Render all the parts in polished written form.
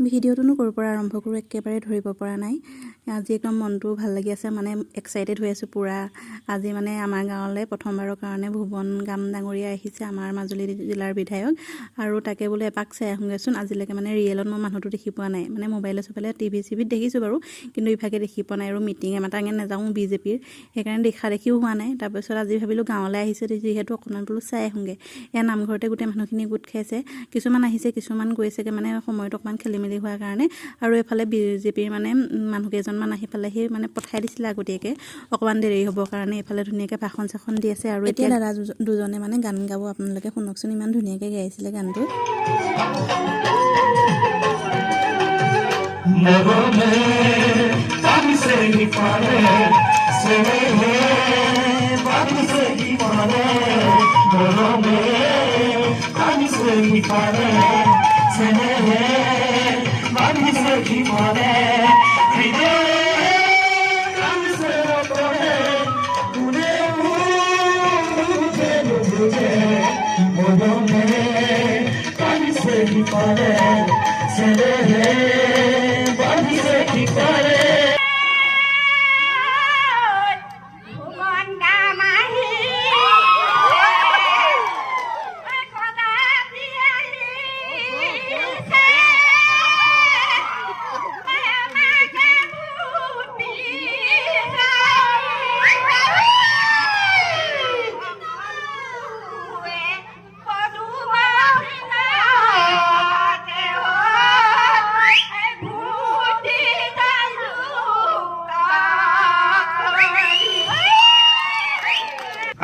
ভিডিঅ'টোনো ক'ৰ পৰা আৰম্ভ কৰোঁ একেবাৰে ধৰিব পৰা নাই। আজি একদম মনটো ভাল লাগি আছে, মানে এক্সাইটেড হৈ আছোঁ পূৰা। আজি মানে আমাৰ গাঁৱলৈ প্ৰথমবাৰৰ কাৰণে ভুৱন গাম ডাঙৰীয়া আহিছে, আমাৰ মাজুলী জিলাৰ বিধায়ক। আৰু তাকে বোলে এপাক চাই আহোঁগৈচোন। আজিলৈকে মানে ৰিয়েলত মই মানুহটো দেখি পোৱা নাই, মানে মোবাইলে চবাইলে টিভিত দেখিছোঁ বাৰু, কিন্তু ইভাগে দেখি পোৱা নাই। আৰু মিটিং এমাটাঙে নাযাওঁ বিজেপিৰ, সেইকাৰণে দেখিও হোৱা নাই। তাৰপিছত আজি ভাবিলোঁ গাঁৱলৈ আহিছে যিহেতু অকণমান বোলো চাই আহোঁগৈ। এয়া নামঘৰতে গোটেই মানুহখিনি গোট খাইছে, কিছুমান আহিছে কিছুমান গৈছেগৈ, মানে সময়টো অকণমান খেলি মেলি হোৱাৰ কাৰণে। আৰু এইফালে বিজেপিৰ মানে মানুহকেইজনমান আহি পেলাই সেই মানে পঠাই দিছিলে আগতীয়াকৈ, অকণমান দেৰি হ'বৰ কাৰণে। এইফালে ধুনীয়াকৈ ভাষণ চাখন দি আছে। আৰু এতিয়া দাদা দুজনে মানে গান গাব, আপোনালোকে শুনকচোন, ইমান ধুনীয়াকৈ গাইছিলে গানটো।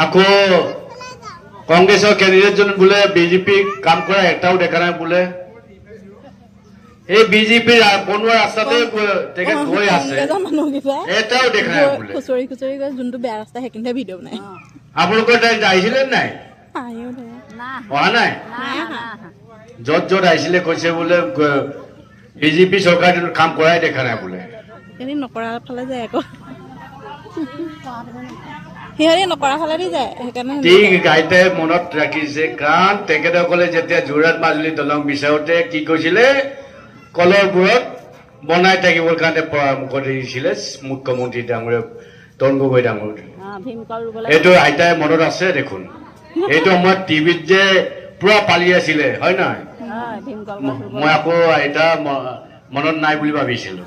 আকৌ কংগ্ৰেছৰ কেণ্ডিডেটজন বোলে বিজেপি কাম কৰা এটাও দেখা নাই বোলে। এই বিজেপিৰ বনোৱা ৰাস্তাতে তেখেত গৈ আছে, এটাও দেখা নাই বোলে। খুচৰি খুচৰি গৈ যোনটো বেয়া ৰাস্তা সেইখিনিতে ভিডিঅ' বনাই। আপোনালোকৰ তাত আহিছিলে নাই? অহা নাই? য'ত য'ত আহিছিলে কৈছে বোলে বিজেপি চৰকাৰে কাম কৰাই দেখা নাই বোলে। সিহঁতি নকৰা ফালে যায় আকৌ, সিহঁতি নকৰা ফালেদি যায়, সেইকাৰণে ঠিক গাইতে মনত ৰাখিছে। কাৰণ তেখেতসকলে যেতিয়া যোৰহাট মাজুলী দলং বিচাৰোতে কি কৈছিলে, কলৰবোৰত বনাই থাকিবৰ কাৰণে পৰামৰ্শ দিছিলে মুখ্যমন্ত্ৰী ডাঙৰীয়া তৰুণ গগৈ ডাঙৰীয়া। এইটো আইতাই মনত আছে দেখোন। এইটো সময়ত টিভিত যে পুৰা পালি আছিলে, হয় নহয়? মই আকৌ আইতা মনত নাই বুলি ভাবিছিলো।